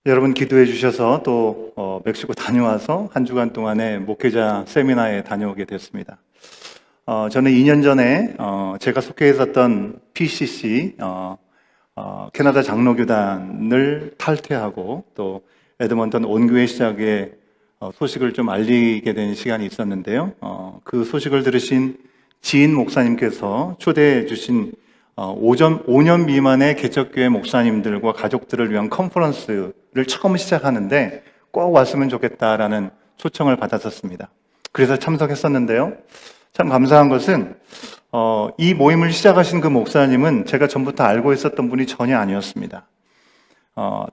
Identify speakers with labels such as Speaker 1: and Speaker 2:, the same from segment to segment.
Speaker 1: 여러분 기도해 주셔서 또 멕시코 다녀와서 한 주간 동안의 목회자 세미나에 다녀오게 됐습니다. 저는 2년 전에 제가 속해 있었던 PCC 캐나다 장로교단을 탈퇴하고 또 에드먼턴 온교회 시작의 소식을 좀 알리게 된 시간이 있었는데요. 그 소식을 들으신 지인 목사님께서 초대해 주신 5년 미만의 개척교회 목사님들과 가족들을 위한 컨퍼런스를 처음 시작하는데 꼭 왔으면 좋겠다라는 초청을 받았었습니다. 그래서 참석했었는데요. 참 감사한 것은 이 모임을 시작하신 그 목사님은 제가 전부터 알고 있었던 분이 전혀 아니었습니다.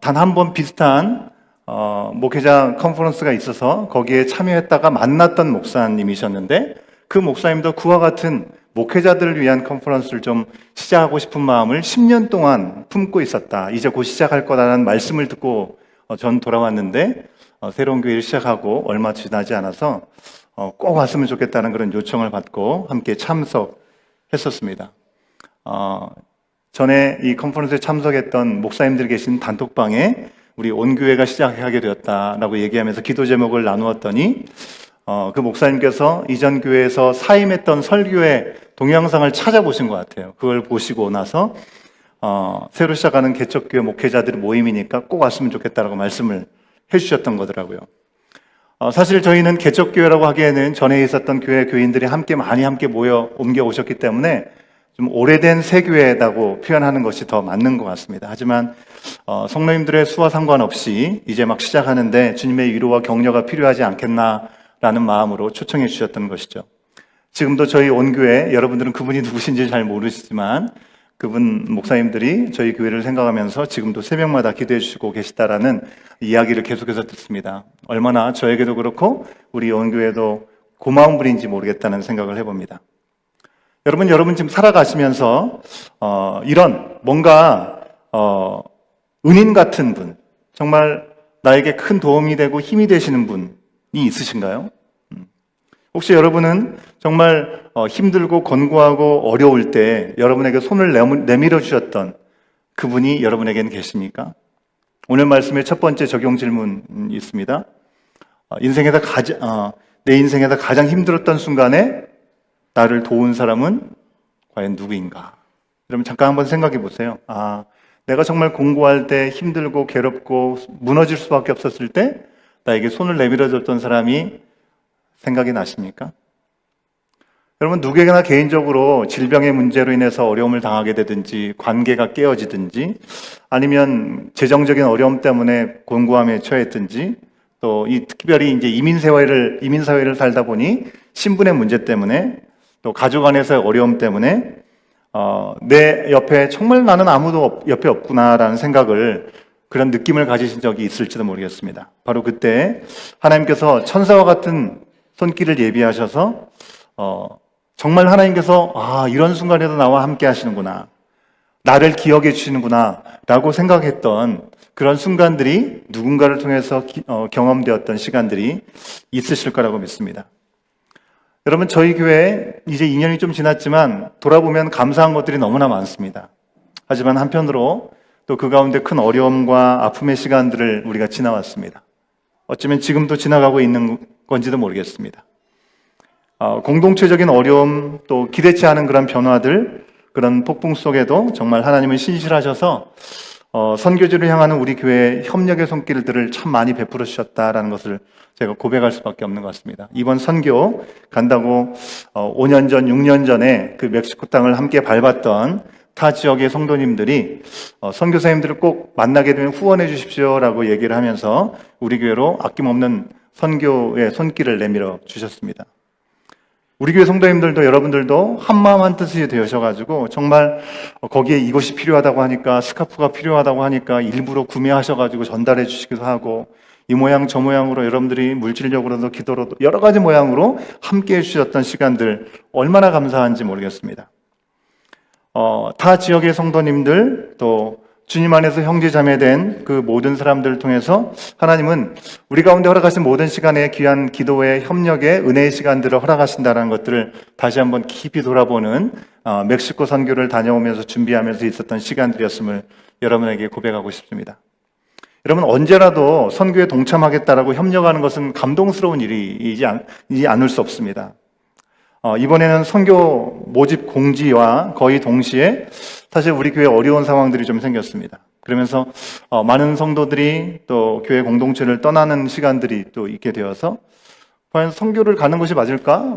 Speaker 1: 단 한 번 비슷한 목회자 컨퍼런스가 있어서 거기에 참여했다가 만났던 목사님이셨는데 그 목사님도 그와 같은 목회자들을 위한 컨퍼런스를 좀 시작하고 싶은 마음을 10년 동안 품고 있었다. 이제 곧 시작할 거라는 말씀을 듣고 전 돌아왔는데 새로운 교회를 시작하고 얼마 지나지 않아서 꼭 왔으면 좋겠다는 그런 요청을 받고 함께 참석했었습니다. 전에 이 컨퍼런스에 참석했던 목사님들이 계신 단톡방에 우리 온교회가 시작하게 되었다라고 얘기하면서 기도 제목을 나누었더니 그 목사님께서 이전 교회에서 사임했던 설교의 동영상을 찾아보신 것 같아요. 그걸 보시고 나서 새로 시작하는 개척교회 목회자들의 모임이니까 꼭 왔으면 좋겠다라고 말씀을 해주셨던 거더라고요. 사실 저희는 개척교회라고 하기에는 전에 있었던 교회 교인들이 많이 함께 모여 옮겨오셨기 때문에 좀 오래된 새 교회라고 표현하는 것이 더 맞는 것 같습니다. 하지만 성도님들의 수와 상관없이 이제 막 시작하는데 주님의 위로와 격려가 필요하지 않겠나라는 마음으로 초청해 주셨던 것이죠. 지금도 저희 온교회, 여러분들은 그분이 누구신지 잘 모르시지만 그분 목사님들이 저희 교회를 생각하면서 지금도 새벽마다 기도해 주시고 계시다라는 이야기를 계속해서 듣습니다. 얼마나 저에게도 그렇고 우리 온교회도 고마운 분인지 모르겠다는 생각을 해봅니다. 여러분 지금 살아가시면서 이런 뭔가 은인 같은 분, 정말 나에게 큰 도움이 되고 힘이 되시는 분이 있으신가요? 혹시 여러분은 정말 힘들고 권고하고 어려울 때 여러분에게 손을 내밀어 주셨던 그분이 여러분에게는 계십니까? 오늘 말씀의 첫 번째 적용 질문이 있습니다. 내 인생에서 가장 힘들었던 순간에 나를 도운 사람은 과연 누구인가? 여러분 잠깐 한번 생각해 보세요. 내가 정말 공부할 때 힘들고 괴롭고 무너질 수밖에 없었을 때 나에게 손을 내밀어 줬던 사람이 생각이 나십니까? 여러분 누구에게나 개인적으로 질병의 문제로 인해서 어려움을 당하게 되든지 관계가 깨어지든지 아니면 재정적인 어려움 때문에 곤고함에 처했든지 또 특별히 이제 이민 사회를 살다 보니 신분의 문제 때문에 또 가족 안에서의 어려움 때문에 내 옆에 정말 나는 아무도 옆에 없구나라는 생각을 그런 느낌을 가지신 적이 있을지도 모르겠습니다. 바로 그때 하나님께서 천사와 같은 손길을 예비하셔서 정말 하나님께서 이런 순간에도 나와 함께 하시는구나, 나를 기억해 주시는구나 라고 생각했던 그런 순간들이 누군가를 통해서 경험되었던 시간들이 있으실 거라고 믿습니다. 여러분 저희 교회 이제 2년이 좀 지났지만 돌아보면 감사한 것들이 너무나 많습니다. 하지만 한편으로 또 그 가운데 큰 어려움과 아픔의 시간들을 우리가 지나왔습니다. 어쩌면 지금도 지나가고 있는 건지도 모르겠습니다. 공동체적인 어려움 또 기대치 않은 그런 변화들, 그런 폭풍 속에도 정말 하나님은 신실하셔서 선교지를 향하는 우리 교회의 협력의 손길들을 참 많이 베풀어 주셨다라는 것을 제가 고백할 수밖에 없는 것 같습니다. 이번 선교 간다고 5년 전, 6년 전에 그 멕시코 땅을 함께 밟았던 타 지역의 성도님들이 선교사님들을 꼭 만나게 되면 후원해 주십시오라고 얘기를 하면서 우리 교회로 아낌없는 선교의 손길을 내밀어 주셨습니다. 우리 교회 성도님들도 여러분들도 한마음 한뜻이 되셔가지고 정말 거기에 이것이 필요하다고 하니까, 스카프가 필요하다고 하니까 일부러 구매하셔가지고 전달해 주시기도 하고, 이 모양 저 모양으로 여러분들이 물질적으로도 기도로도 여러 가지 모양으로 함께 해주셨던 시간들 얼마나 감사한지 모르겠습니다. 타 지역의 성도님들 또 주님 안에서 형제자매된 그 모든 사람들을 통해서 하나님은 우리 가운데 허락하신 모든 시간에 귀한 기도의 협력의 은혜의 시간들을 허락하신다는 것들을 다시 한번 깊이 돌아보는 멕시코 선교를 다녀오면서 준비하면서 있었던 시간들이었음을 여러분에게 고백하고 싶습니다. 여러분, 언제라도 선교에 동참하겠다라고 협력하는 것은 감동스러운 일이지 않을 수 없습니다. 이번에는 선교 모집 공지와 거의 동시에 사실 우리 교회 어려운 상황들이 좀 생겼습니다. 그러면서 많은 성도들이 또 교회 공동체를 떠나는 시간들이 또 있게 되어서 과연 선교를 가는 것이 맞을까?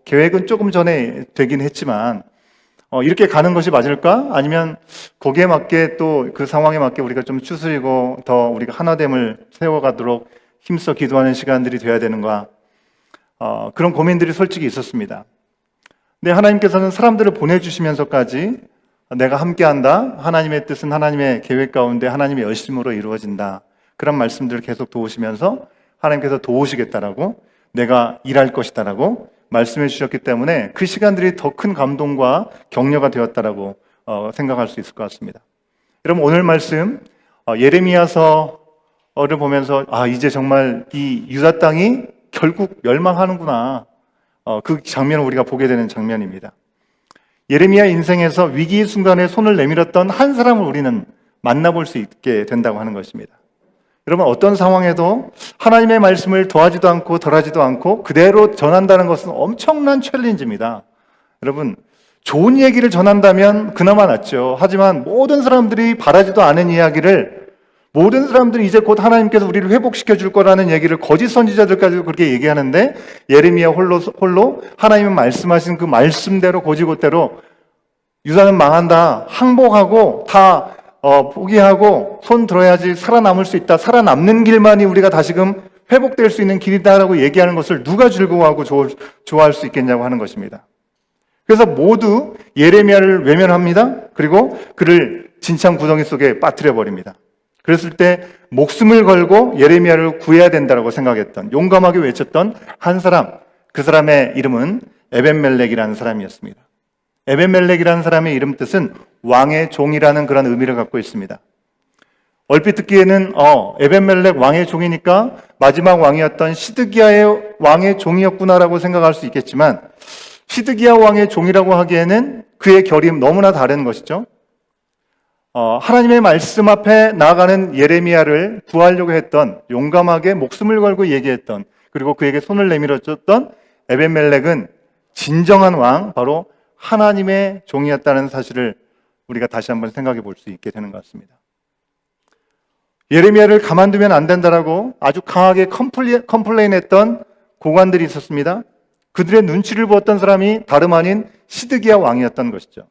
Speaker 1: 계획은 조금 전에 되긴 했지만 이렇게 가는 것이 맞을까? 아니면 거기에 맞게 또 그 상황에 맞게 우리가 좀 추스리고 더 우리가 하나됨을 세워가도록 힘써 기도하는 시간들이 돼야 되는가? 그런 고민들이 솔직히 있었습니다. 근데 하나님께서는 사람들을 보내주시면서까지 내가 함께한다. 하나님의 뜻은 하나님의 계획 가운데 하나님의 열심으로 이루어진다. 그런 말씀들을 계속 도우시면서 하나님께서 도우시겠다라고, 내가 일할 것이다라고 말씀해 주셨기 때문에 그 시간들이 더 큰 감동과 격려가 되었다라고 생각할 수 있을 것 같습니다. 여러분, 오늘 말씀 예레미야서를 보면서 이제 정말 이 유다 땅이 결국 멸망하는구나, 그 장면을 우리가 보게 되는 장면입니다. 예레미야 인생에서 위기 순간에 손을 내밀었던 한 사람을 우리는 만나볼 수 있게 된다고 하는 것입니다. 여러분, 어떤 상황에도 하나님의 말씀을 더하지도 않고 덜하지도 않고 그대로 전한다는 것은 엄청난 챌린지입니다. 여러분, 좋은 얘기를 전한다면 그나마 낫죠. 하지만 모든 사람들이 바라지도 않은 이야기를, 모든 사람들이 이제 곧 하나님께서 우리를 회복시켜 줄 거라는 얘기를 거짓 선지자들까지도 그렇게 얘기하는데, 예레미야 홀로 하나님이 말씀하신 그 말씀대로 곧이곧대로 유다는 망한다, 항복하고 다 포기하고 손 들어야지 살아남을 수 있다, 살아남는 길만이 우리가 다시금 회복될 수 있는 길이다라고 얘기하는 것을 누가 즐거워하고 좋아할 수 있겠냐고 하는 것입니다. 그래서 모두 예레미야를 외면합니다. 그리고 그를 진창 구덩이 속에 빠뜨려 버립니다. 그랬을 때 목숨을 걸고 예레미야를 구해야 된다고 생각했던, 용감하게 외쳤던 한 사람, 그 사람의 이름은 에벤멜렉이라는 사람이었습니다. 에벤멜렉이라는 사람의 이름 뜻은 왕의 종이라는 그런 의미를 갖고 있습니다. 얼핏 듣기에는 에벤멜렉 왕의 종이니까 마지막 왕이었던 시드기야의 왕의 종이었구나라고 생각할 수 있겠지만, 시드기야 왕의 종이라고 하기에는 그의 결이 너무나 다른 것이죠. 하나님의 말씀 앞에 나아가는 예레미야를 구하려고 했던, 용감하게 목숨을 걸고 얘기했던, 그리고 그에게 손을 내밀어줬던 에벤멜렉은 진정한 왕, 바로 하나님의 종이었다는 사실을 우리가 다시 한번 생각해 볼 수 있게 되는 것 같습니다. 예레미야를 가만두면 안 된다라고 아주 강하게 컴플레인했던 고관들이 있었습니다. 그들의 눈치를 보았던 사람이 다름 아닌 시드기야 왕이었던 것이죠.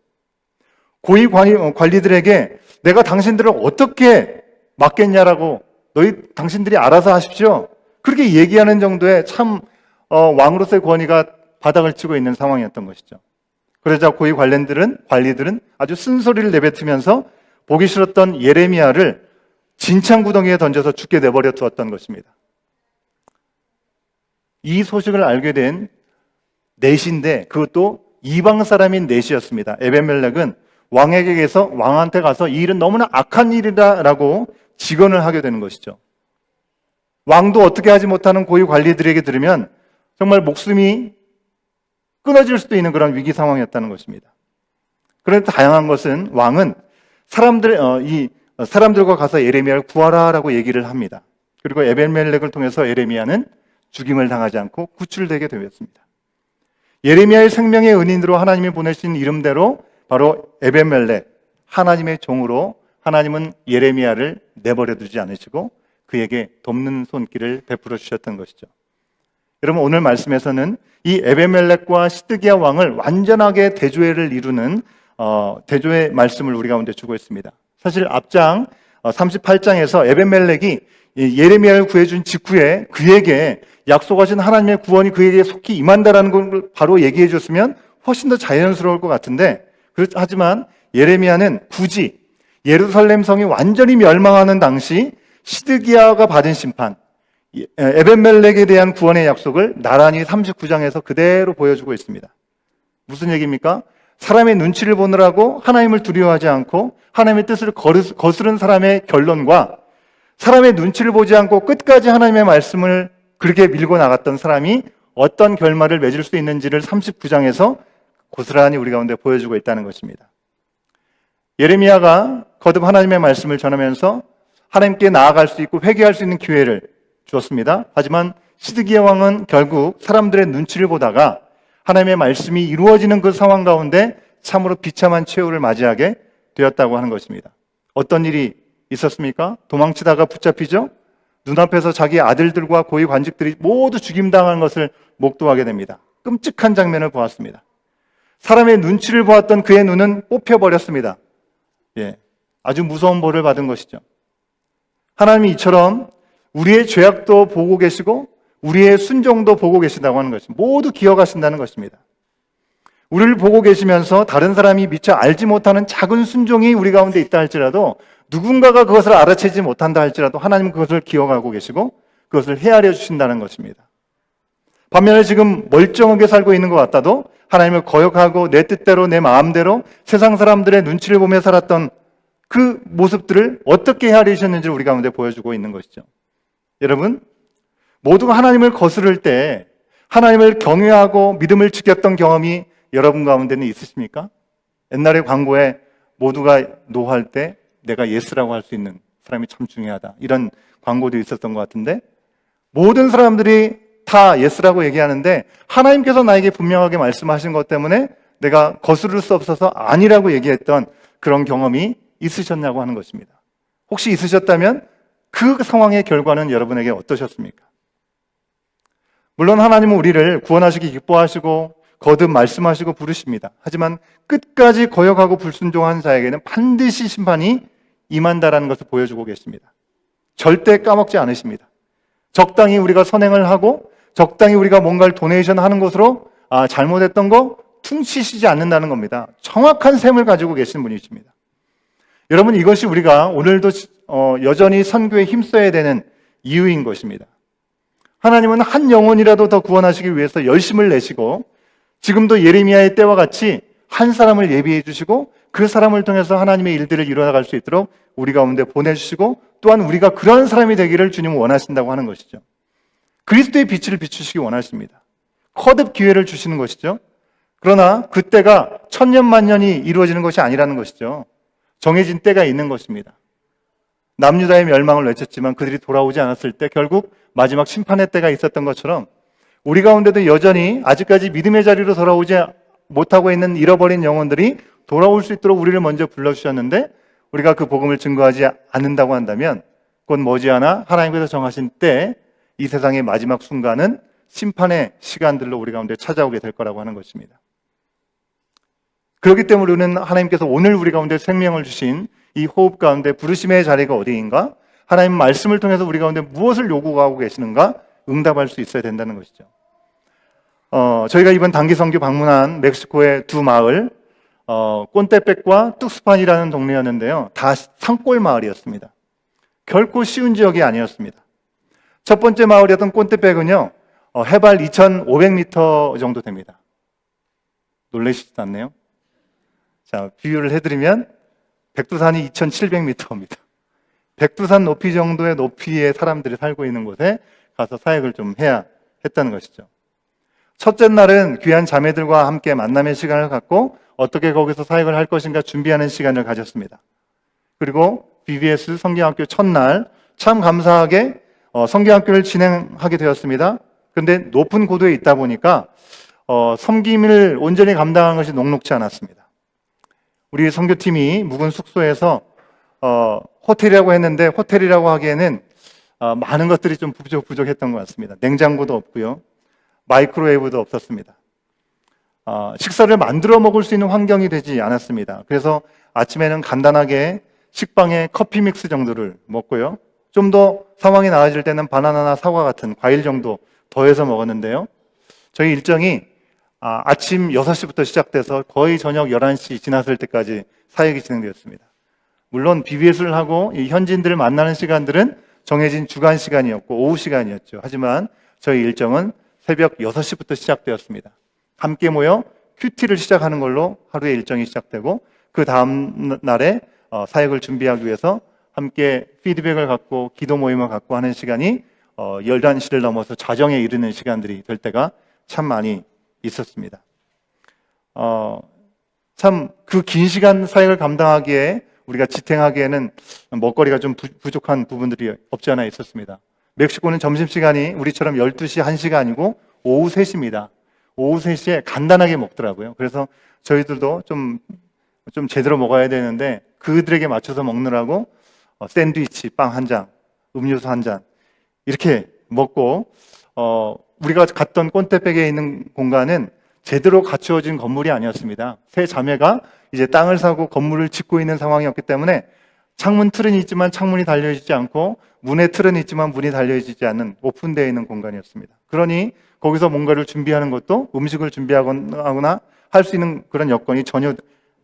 Speaker 1: 고위 관리들에게 내가 당신들을 어떻게 맡겠냐라고, 당신들이 알아서 하십시오, 그렇게 얘기하는 정도의 참 왕으로서의 권위가 바닥을 치고 있는 상황이었던 것이죠. 그러자 고위 관리들은 아주 쓴소리를 내뱉으면서 보기 싫었던 예레미야를 진창 구덩이에 던져서 죽게 내버려 두었던 것입니다. 이 소식을 알게 된 넷인데, 그것도 이방 사람인 넷이었습니다. 에벤멜렉은 왕한테 가서 이 일은 너무나 악한 일이다라고 직언을 하게 되는 것이죠. 왕도 어떻게 하지 못하는 고위 관리들에게 들으면 정말 목숨이 끊어질 수도 있는 그런 위기 상황이었다는 것입니다. 그런데 다양한 것은, 왕은 사람들과 가서 예레미야를 구하라라고 얘기를 합니다. 그리고 에벤멜렉을 통해서 예레미야는 죽임을 당하지 않고 구출되게 되었습니다. 예레미야의 생명의 은인으로 하나님이 보내신 이름대로 바로 에벤멜렉, 하나님의 종으로 하나님은 예레미야를 내버려 두지 않으시고 그에게 돕는 손길을 베풀어 주셨던 것이죠. 여러분, 오늘 말씀에서는 이 에벤멜렉과 시드기야 왕을 완전하게 대조를 이루는 대조의 말씀을 우리 가운데 주고 있습니다. 사실 앞장 38장에서 에벤멜렉이 예레미야를 구해준 직후에 그에게 약속하신 하나님의 구원이 그에게 속히 임한다라는 걸 바로 얘기해 줬으면 훨씬 더 자연스러울 것 같은데, 하지만 예레미야는 굳이 예루살렘 성이 완전히 멸망하는 당시 시드기야가 받은 심판, 에벤멜렉에 대한 구원의 약속을 나란히 39장에서 그대로 보여주고 있습니다. 무슨 얘기입니까? 사람의 눈치를 보느라고 하나님을 두려워하지 않고 하나님의 뜻을 거스른 사람의 결론과 사람의 눈치를 보지 않고 끝까지 하나님의 말씀을 그렇게 밀고 나갔던 사람이 어떤 결말을 맺을 수 있는지를 39장에서 고스란히 우리 가운데 보여주고 있다는 것입니다. 예레미야가 거듭 하나님의 말씀을 전하면서 하나님께 나아갈 수 있고 회개할 수 있는 기회를 주었습니다. 하지만 시드기야 왕은 결국 사람들의 눈치를 보다가 하나님의 말씀이 이루어지는 그 상황 가운데 참으로 비참한 최후를 맞이하게 되었다고 하는 것입니다. 어떤 일이 있었습니까? 도망치다가 붙잡히죠? 눈앞에서 자기 아들들과 고위 관직들이 모두 죽임당한 것을 목도하게 됩니다. 끔찍한 장면을 보았습니다. 사람의 눈치를 보았던 그의 눈은 뽑혀버렸습니다. 아주 무서운 벌을 받은 것이죠. 하나님이 이처럼 우리의 죄악도 보고 계시고 우리의 순종도 보고 계신다고 하는 것입니다. 모두 기억하신다는 것입니다. 우리를 보고 계시면서 다른 사람이 미처 알지 못하는 작은 순종이 우리 가운데 있다 할지라도 누군가가 그것을 알아채지 못한다 할지라도 하나님은 그것을 기억하고 계시고 그것을 헤아려 주신다는 것입니다. 반면에 지금 멀쩡하게 살고 있는 것 같아도 하나님을 거역하고 내 뜻대로 내 마음대로 세상 사람들의 눈치를 보며 살았던 그 모습들을 어떻게 헤아려 주셨는지 우리 가운데 보여주고 있는 것이죠. 여러분, 모두가 하나님을 거스를 때 하나님을 경외하고 믿음을 지켰던 경험이 여러분 가운데는 있으십니까? 옛날에 광고에 모두가 노할 때 내가 예스라고 할 수 있는 사람이 참 중요하다, 이런 광고도 있었던 것 같은데, 모든 사람들이 다 예스라고 얘기하는데 하나님께서 나에게 분명하게 말씀하신 것 때문에 내가 거스를 수 없어서 아니라고 얘기했던 그런 경험이 있으셨냐고 하는 것입니다. 혹시 있으셨다면 그 상황의 결과는 여러분에게 어떠셨습니까? 물론 하나님은 우리를 구원하시기 기뻐하시고 거듭 말씀하시고 부르십니다. 하지만 끝까지 거역하고 불순종한 자에게는 반드시 심판이 임한다라는 것을 보여주고 계십니다. 절대 까먹지 않으십니다. 적당히 우리가 선행을 하고 적당히 우리가 뭔가를 도네이션 하는 것으로 잘못했던 거 퉁치시지 않는다는 겁니다. 정확한 셈을 가지고 계시는 분이십니다. 여러분, 이것이 우리가 오늘도 여전히 선교에 힘써야 되는 이유인 것입니다. 하나님은 한 영혼이라도 더 구원하시기 위해서 열심을 내시고 지금도 예레미야의 때와 같이 한 사람을 예비해 주시고 그 사람을 통해서 하나님의 일들을 이루어갈 수 있도록 우리 가운데 보내주시고 또한 우리가 그런 사람이 되기를 주님은 원하신다고 하는 것이죠. 그리스도의 빛을 비추시기 원하십니다. 거듭 기회를 주시는 것이죠. 그러나 그때가 천년 만년이 이루어지는 것이 아니라는 것이죠. 정해진 때가 있는 것입니다. 남유다의 멸망을 외쳤지만 그들이 돌아오지 않았을 때 결국 마지막 심판의 때가 있었던 것처럼 우리 가운데도 여전히 아직까지 믿음의 자리로 돌아오지 못하고 있는 잃어버린 영혼들이 돌아올 수 있도록 우리를 먼저 불러주셨는데 우리가 그 복음을 증거하지 않는다고 한다면 곧 머지않아 하나님께서 정하신 때 이 세상의 마지막 순간은 심판의 시간들로 우리 가운데 찾아오게 될 거라고 하는 것입니다. 그렇기 때문에 우리는 하나님께서 오늘 우리 가운데 생명을 주신 이 호흡 가운데 부르심의 자리가 어디인가? 하나님 말씀을 통해서 우리 가운데 무엇을 요구하고 계시는가? 응답할 수 있어야 된다는 것이죠. 저희가 이번 단기 선교 방문한 멕시코의 두 마을, 꼰테백과 뚝스판이라는 동네였는데요. 다 산골 마을이었습니다. 결코 쉬운 지역이 아니었습니다. 첫 번째 마을이었던 꼰테백은요, 해발 2,500m 정도 됩니다. 놀라시지도 않네요. 자, 비유를 해드리면 백두산이 2,700m입니다. 백두산 높이 정도의 높이의 사람들이 살고 있는 곳에 가서 사역을 좀 해야 했다는 것이죠. 첫째 날은 귀한 자매들과 함께 만남의 시간을 갖고 어떻게 거기서 사역을 할 것인가 준비하는 시간을 가졌습니다. 그리고 BBS 성경학교 첫날 참 감사하게 성경학교를 진행하게 되었습니다. 그런데 높은 고도에 있다 보니까 섬김을 온전히 감당하는 것이 녹록지 않았습니다. 우리 선교팀이 묵은 숙소에서 호텔이라고 했는데 호텔이라고 하기에는 많은 것들이 좀 부족했던 것 같습니다. 냉장고도 없고요. 마이크로웨이브도 없었습니다. 식사를 만들어 먹을 수 있는 환경이 되지 않았습니다. 그래서 아침에는 간단하게 식빵에 커피 믹스 정도를 먹고요. 좀 더 상황이 나아질 때는 바나나나 사과 같은 과일 정도 더해서 먹었는데요. 저희 일정이 아침 6시부터 시작돼서 거의 저녁 11시 지났을 때까지 사역이 진행되었습니다. 물론 BBS를 하고 이 현지인들을 만나는 시간들은 정해진 주간 시간이었고 오후 시간이었죠. 하지만 저희 일정은 새벽 6시부터 시작되었습니다. 함께 모여 큐티를 시작하는 걸로 하루의 일정이 시작되고 그 다음 날에 사역을 준비하기 위해서 함께 피드백을 갖고 기도 모임을 갖고 하는 시간이 11시를 넘어서 자정에 이르는 시간들이 될 때가 참 많이 있었습니다. 참 그 긴 시간 사역을 감당하기에 우리가 지탱하기에는 먹거리가 좀 부족한 부분들이 없지 않아 있었습니다. 멕시코는 점심시간이 우리처럼 12시, 1시가 아니고 오후 3시입니다. 오후 3시에 간단하게 먹더라고요. 그래서 저희들도 좀 제대로 먹어야 되는데 그들에게 맞춰서 먹느라고 샌드위치, 빵 한 장, 음료수 한 잔 이렇게 먹고 우리가 갔던 꼰대백에 있는 공간은 제대로 갖추어진 건물이 아니었습니다. 세 자매가 이제 땅을 사고 건물을 짓고 있는 상황이었기 때문에 창문 틀은 있지만 창문이 달려있지 않고 문에 틀은 있지만 문이 달려있지 않는 오픈되어 있는 공간이었습니다. 그러니 거기서 뭔가를 준비하는 것도 음식을 준비하거나 할 수 있는 그런 여건이 전혀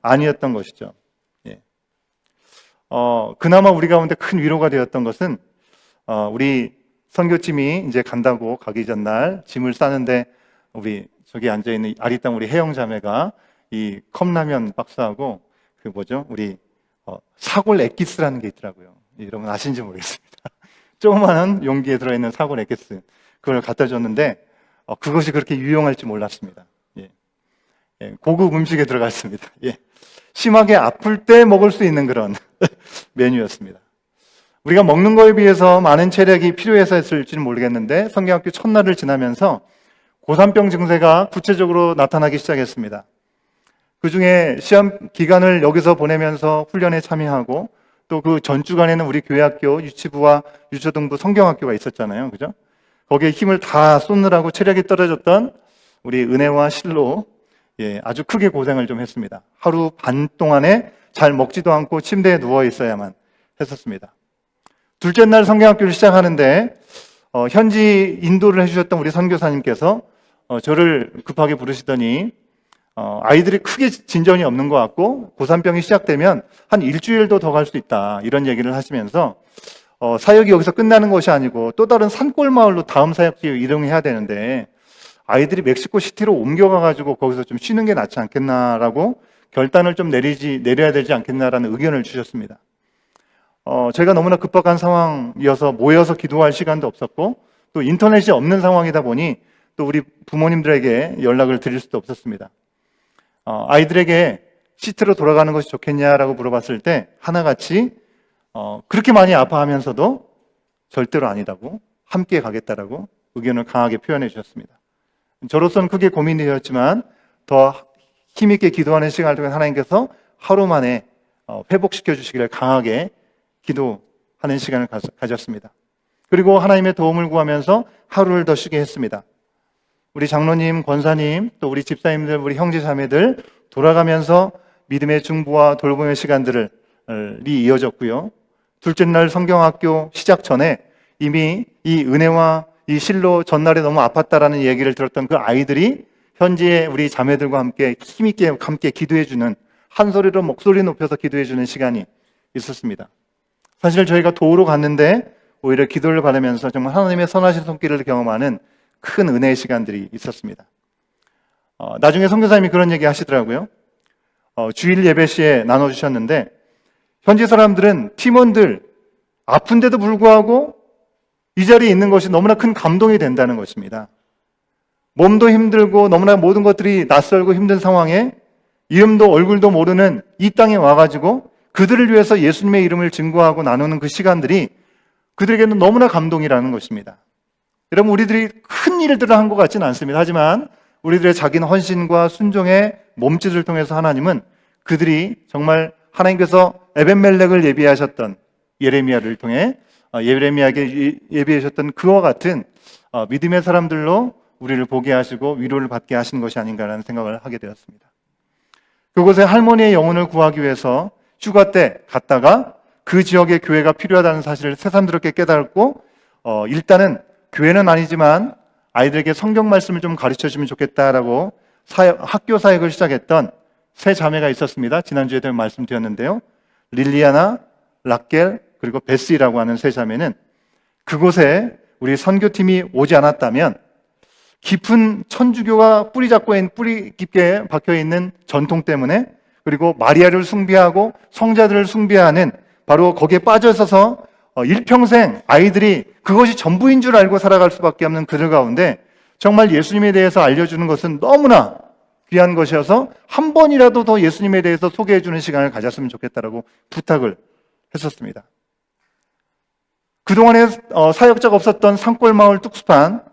Speaker 1: 아니었던 것이죠. 예. 그나마 우리 가운데 큰 위로가 되었던 것은 우리 선교팀이 이제 간다고 가기 전날 짐을 싸는데 우리 저기 앉아있는 아리따운 우리 혜영 자매가 이 컵라면 박스하고 그 뭐죠? 우리 사골 엑기스라는 게 있더라고요. 여러분 아신지 모르겠습니다. 조그마한 용기에 들어있는 사골 엑기스 그걸 갖다 줬는데 그것이 그렇게 유용할 줄 몰랐습니다. 예. 예, 고급 음식에 들어가 있습니다. 예. 심하게 아플 때 먹을 수 있는 그런 메뉴였습니다. 우리가 먹는 거에 비해서 많은 체력이 필요해서 했을지는 모르겠는데 성경학교 첫날을 지나면서 고산병 증세가 구체적으로 나타나기 시작했습니다. 그 중에 시험 기간을 여기서 보내면서 훈련에 참여하고 또 그 전주간에는 우리 교회학교 유치부와 유초등부 성경학교가 있었잖아요. 그죠? 거기에 힘을 다 쏟느라고 체력이 떨어졌던 우리 은혜와 실로 아주 크게 고생을 좀 했습니다. 하루 반 동안에 잘 먹지도 않고 침대에 누워 있어야만 했었습니다. 둘째 날 성경학교를 시작하는데 현지 인도를 해주셨던 우리 선교사님께서 저를 급하게 부르시더니 아이들이 크게 진전이 없는 것 같고 고산병이 시작되면 한 일주일도 더 갈 수 있다 이런 얘기를 하시면서 사역이 여기서 끝나는 것이 아니고 또 다른 산골 마을로 다음 사역지에 이동해야 되는데 아이들이 멕시코 시티로 옮겨가가지고 거기서 좀 쉬는 게 낫지 않겠나라고 결단을 좀 내려야 되지 않겠나라는 의견을 주셨습니다. 저희가 너무나 급박한 상황이어서 모여서 기도할 시간도 없었고 또 인터넷이 없는 상황이다 보니 또 우리 부모님들에게 연락을 드릴 수도 없었습니다. 아이들에게 시티로 돌아가는 것이 좋겠냐라고 물어봤을 때 하나같이 그렇게 많이 아파하면서도 절대로 아니라고 함께 가겠다라고 의견을 강하게 표현해 주셨습니다. 저로서는 크게 고민이 되었지만 더 힘있게 기도하는 시간을 통해 하나님께서 하루 만에 회복시켜 주시기를 강하게 기도하는 시간을 가졌습니다. 그리고 하나님의 도움을 구하면서 하루를 더 쉬게 했습니다. 우리 장로님, 권사님, 또 우리 집사님들, 우리 형제 자매들 돌아가면서 믿음의 중보와 돌봄의 시간들이 이어졌고요. 둘째 날 성경학교 시작 전에 이미 이 은혜와 이 실로 전날에 너무 아팠다라는 얘기를 들었던 그 아이들이 현지의 우리 자매들과 함께 힘있게 함께 기도해주는 한 소리로 목소리 높여서 기도해주는 시간이 있었습니다. 사실 저희가 도우러 갔는데 오히려 기도를 받으면서 정말 하나님의 선하신 손길을 경험하는 큰 은혜의 시간들이 있었습니다. 나중에 선교사님이 그런 얘기 하시더라고요. 주일 예배 시에 나눠주셨는데 현지 사람들은 팀원들 아픈데도 불구하고 이 자리에 있는 것이 너무나 큰 감동이 된다는 것입니다. 몸도 힘들고 너무나 모든 것들이 낯설고 힘든 상황에 이름도 얼굴도 모르는 이 땅에 와가지고 그들을 위해서 예수님의 이름을 증거하고 나누는 그 시간들이 그들에게는 너무나 감동이라는 것입니다. 여러분, 우리들이 큰 일들을 한 것 같지는 않습니다. 하지만 우리들의 작은 헌신과 순종의 몸짓을 통해서 하나님은 그들이 정말 하나님께서 에벤멜렉을 예비하셨던 예레미야를 통해 예레미야에게 예비하셨던 그와 같은 믿음의 사람들로 우리를 보게 하시고 위로를 받게 하시는 것이 아닌가라는 생각을 하게 되었습니다. 그곳에 할머니의 영혼을 구하기 위해서 휴가 때 갔다가 그 지역에 교회가 필요하다는 사실을 새삼스럽게 깨달았고 일단은 교회는 아니지만 아이들에게 성경 말씀을 좀 가르쳐주면 좋겠다라고 학교 사역을 시작했던 세 자매가 있었습니다. 지난주에도 말씀드렸는데요. 릴리아나, 라켈, 그리고 베스라고 하는 세 자매는 그곳에 우리 선교팀이 오지 않았다면 깊은 천주교가 뿌리 깊게 박혀있는 전통 때문에 그리고 마리아를 숭배하고 성자들을 숭배하는 바로 거기에 빠져 있어서 일평생 아이들이 그것이 전부인 줄 알고 살아갈 수밖에 없는 그들 가운데 정말 예수님에 대해서 알려주는 것은 너무나 귀한 것이어서 한 번이라도 더 예수님에 대해서 소개해 주는 시간을 가졌으면 좋겠다라고 부탁을 했었습니다. 그동안에 사역자가 없었던 산골마을 뚝수판,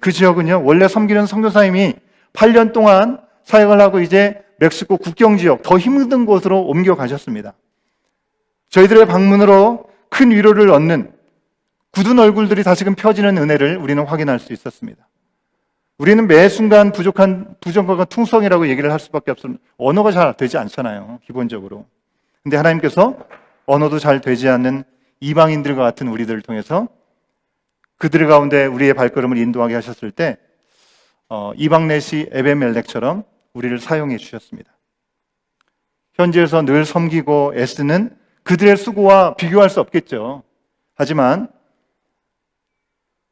Speaker 1: 그 지역은요, 원래 섬기는 선교사님이 8년 동안 사역을 하고 이제 멕시코 국경 지역, 더 힘든 곳으로 옮겨가셨습니다. 저희들의 방문으로 큰 위로를 얻는 굳은 얼굴들이 다시금 펴지는 은혜를 우리는 확인할 수 있었습니다. 우리는 매 순간 부족과 퉁성이라고 얘기를 할 수밖에 없습니다. 언어가 잘 되지 않잖아요, 기본적으로. 근데 하나님께서 언어도 잘 되지 않는 이방인들과 같은 우리들을 통해서 그들 가운데 우리의 발걸음을 인도하게 하셨을 때 이방내시 에베멜렉처럼 우리를 사용해 주셨습니다. 현지에서 늘 섬기고 애쓰는 그들의 수고와 비교할 수 없겠죠. 하지만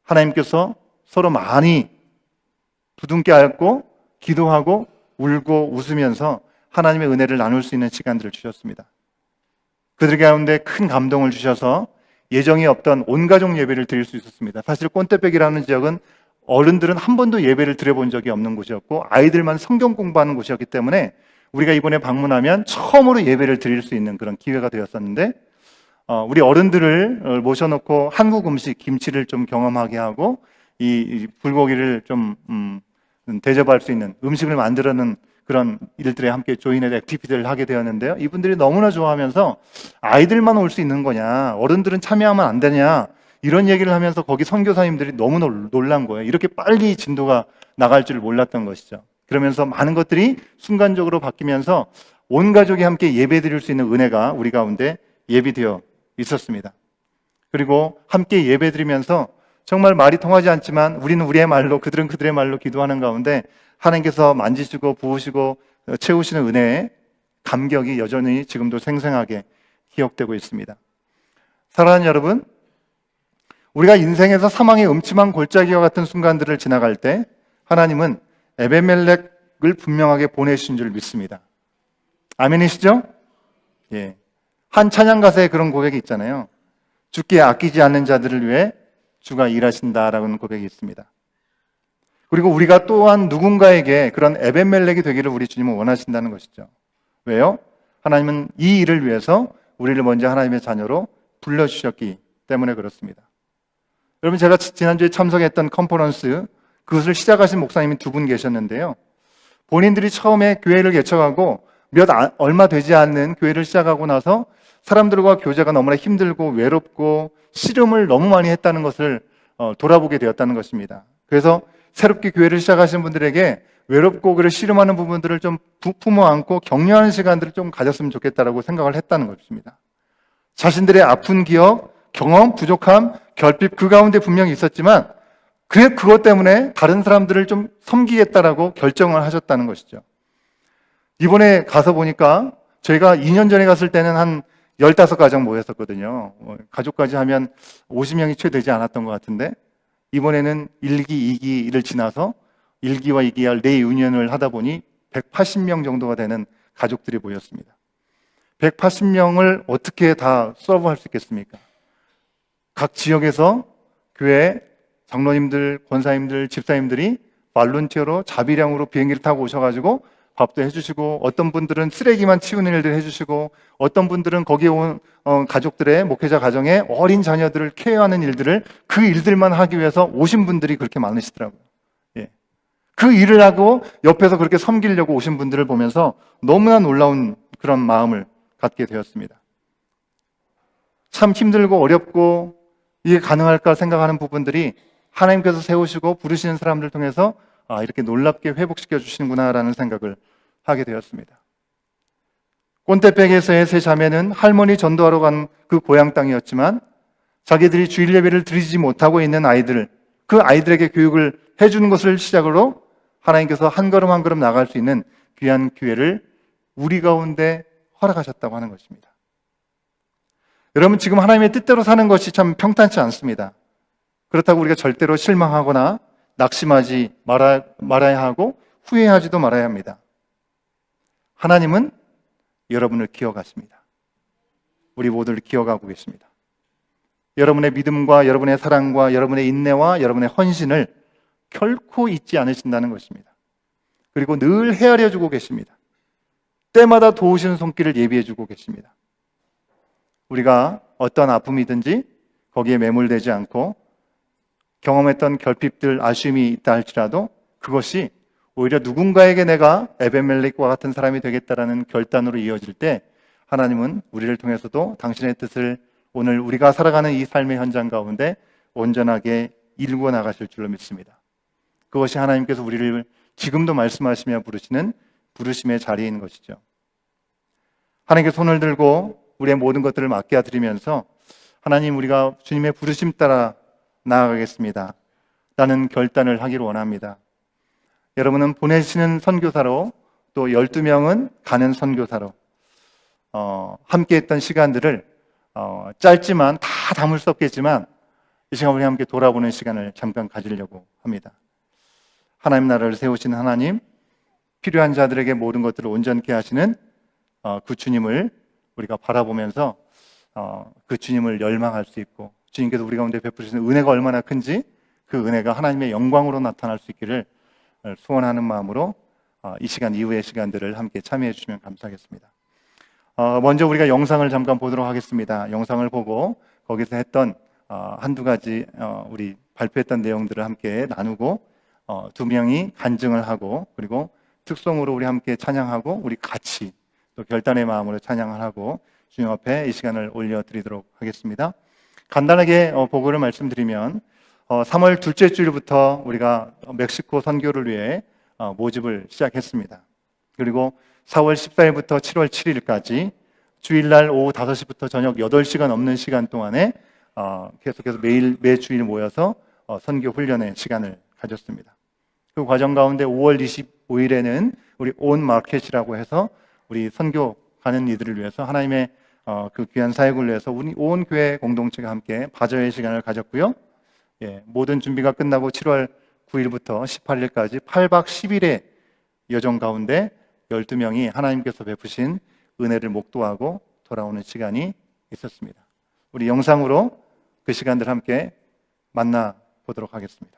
Speaker 1: 하나님께서 서로 많이 부둥켜 안고 기도하고 울고 웃으면서 하나님의 은혜를 나눌 수 있는 시간들을 주셨습니다. 그들 가운데 큰 감동을 주셔서 예정이 없던 온가족 예배를 드릴 수 있었습니다. 사실 꼰대백이라는 지역은 어른들은 한 번도 예배를 드려본 적이 없는 곳이었고 아이들만 성경 공부하는 곳이었기 때문에 우리가 이번에 방문하면 처음으로 예배를 드릴 수 있는 그런 기회가 되었었는데 우리 어른들을 모셔놓고 한국 음식, 김치를 좀 경험하게 하고 이 불고기를 좀 대접할 수 있는 음식을 만들어는 그런 일들에 함께 조인의 액티비티를 하게 되었는데요. 이분들이 너무나 좋아하면서 아이들만 올 수 있는 거냐, 어른들은 참여하면 안 되냐, 이런 얘기를 하면서 거기 선교사님들이 너무 놀란 거예요. 이렇게 빨리 진도가 나갈 줄 몰랐던 것이죠. 그러면서 많은 것들이 순간적으로 바뀌면서 온 가족이 함께 예배 드릴 수 있는 은혜가 우리 가운데 예비되어 있었습니다. 그리고 함께 예배 드리면서 정말 말이 통하지 않지만 우리는 우리의 말로, 그들은 그들의 말로 기도하는 가운데 하나님께서 만지시고 부으시고 채우시는 은혜의 감격이 여전히 지금도 생생하게 기억되고 있습니다. 사랑하는 여러분, 우리가 인생에서 사망의 음침한 골짜기와 같은 순간들을 지나갈 때 하나님은 에베멜렉을 분명하게 보내신 줄 믿습니다. 아멘이시죠? 예. 한 찬양 가사에 그런 고백이 있잖아요. 죽기에 아끼지 않는 자들을 위해 주가 일하신다라는 고백이 있습니다. 그리고 우리가 또한 누군가에게 그런 에벤멜렉이 되기를 우리 주님은 원하신다는 것이죠. 왜요? 하나님은 이 일을 위해서 우리를 먼저 하나님의 자녀로 불러주셨기 때문에 그렇습니다. 여러분, 제가 지난주에 참석했던 컨퍼런스, 그것을 시작하신 목사님이 두 분 계셨는데요. 본인들이 처음에 교회를 개척하고 얼마 되지 않는 교회를 시작하고 나서 사람들과 교제가 너무나 힘들고 외롭고 씨름을 너무 많이 했다는 것을 돌아보게 되었다는 것입니다. 그래서 새롭게 교회를 시작하신 분들에게 외롭고 그를 씨름하는 부분들을 좀 품어 안고 격려하는 시간들을 좀 가졌으면 좋겠다라고 생각을 했다는 것입니다. 자신들의 아픈 기억, 경험, 부족함, 결핍 그 가운데 분명히 있었지만 그것 때문에 다른 사람들을 좀 섬기겠다라고 결정을 하셨다는 것이죠. 이번에 가서 보니까 저희가 2년 전에 갔을 때는 한 15가정 모였었거든요. 가족까지 하면 50명이 채 되지 않았던 것 같은데 이번에는 1기, 2기를 지나서 1기와 2기와 레유니언을 하다 보니 180명 정도가 되는 가족들이 모였습니다. 180명을 어떻게 다 서브할 수 있겠습니까? 각 지역에서 교회 장로님들, 권사님들, 집사님들이 발룬티어로 자비량으로 비행기를 타고 오셔가지고 밥도 해주시고 어떤 분들은 쓰레기만 치우는 일들 해주시고 어떤 분들은 거기에 온 가족들의 목회자 가정의 어린 자녀들을 케어하는 일들을 그 일들만 하기 위해서 오신 분들이 그렇게 많으시더라고요. 예. 그 일을 하고 옆에서 그렇게 섬기려고 오신 분들을 보면서 너무나 놀라운 그런 마음을 갖게 되었습니다. 참 힘들고 어렵고 이게 가능할까 생각하는 부분들이 하나님께서 세우시고 부르시는 사람들 통해서 이렇게 놀랍게 회복시켜 주시는구나라는 생각을 하게 되었습니다. 꼰대백에서의 세 자매는 할머니 전도하러 간 그 고향 땅이었지만 자기들이 주일 예배를 드리지 못하고 있는 아이들, 그 아이들에게 교육을 해주는 것을 시작으로 하나님께서 한 걸음 한 걸음 나갈 수 있는 귀한 기회를 우리 가운데 허락하셨다고 하는 것입니다. 여러분, 지금 하나님의 뜻대로 사는 것이 참 평탄치 않습니다. 그렇다고 우리가 절대로 실망하거나 낙심하지 말아야 하고 후회하지도 말아야 합니다. 하나님은 여러분을 기억하십니다. 우리 모두를 기억하고 계십니다. 여러분의 믿음과 여러분의 사랑과 여러분의 인내와 여러분의 헌신을 결코 잊지 않으신다는 것입니다. 그리고 늘 헤아려 주고 계십니다. 때마다 도우시는 손길을 예비해 주고 계십니다. 우리가 어떤 아픔이든지 거기에 매몰되지 않고 경험했던 결핍들, 아쉬움이 있다 할지라도 그것이 오히려 누군가에게 내가 에벤멜렉과 같은 사람이 되겠다라는 결단으로 이어질 때 하나님은 우리를 통해서도 당신의 뜻을 오늘 우리가 살아가는 이 삶의 현장 가운데 온전하게 이루어 나가실 줄로 믿습니다. 그것이 하나님께서 우리를 지금도 말씀하시며 부르시는 부르심의 자리인 것이죠. 하나님께 손을 들고 우리의 모든 것들을 맡겨드리면서 하나님, 우리가 주님의 부르심 따라 나아가겠습니다 라는 결단을 하기를 원합니다. 여러분은 보내시는 선교사로, 또 12명은 가는 선교사로 함께 했던 시간들을 짧지만 다 담을 수 없겠지만 이 시간 우리 함께 돌아보는 시간을 잠깐 가지려고 합니다. 하나님 나라를 세우신 하나님, 필요한 자들에게 모든 것들을 온전케 하시는 그 주님을 우리가 바라보면서 그 주님을 열망할 수 있고, 주님께서 우리 가운데 베푸시는 은혜가 얼마나 큰지 그 은혜가 하나님의 영광으로 나타날 수 있기를 소원하는 마음으로 이 시간 이후의 시간들을 함께 참여해 주시면 감사하겠습니다. 먼저 우리가 영상을 잠깐 보도록 하겠습니다. 영상을 보고 거기서 했던 한두 가지 우리 발표했던 내용들을 함께 나누고 두 명이 간증을 하고, 그리고 특송으로 우리 함께 찬양하고 우리 같이 또 결단의 마음으로 찬양을 하고 주님 앞에 이 시간을 올려드리도록 하겠습니다. 간단하게 보고를 말씀드리면 3월 둘째 주일부터 우리가 멕시코 선교를 위해 모집을 시작했습니다. 그리고 4월 14일부터 7월 7일까지 주일날 오후 5시부터 저녁 8시간 넘는 시간 동안에 계속해서 매주일 모여서 선교 훈련의 시간을 가졌습니다. 그 과정 가운데 5월 25일에는 우리 온 마켓이라고 해서 우리 선교 가는 이들을 위해서 하나님의 그 귀한 사역을 위해서 우리 온 교회 공동체가 함께 바저의 시간을 가졌고요. 모든 준비가 끝나고 7월 9일부터 18일까지 8박 10일의 여정 가운데 12명이 하나님께서 베푸신 은혜를 목도하고 돌아오는 시간이 있었습니다. 우리 영상으로 그 시간들 함께 만나보도록 하겠습니다.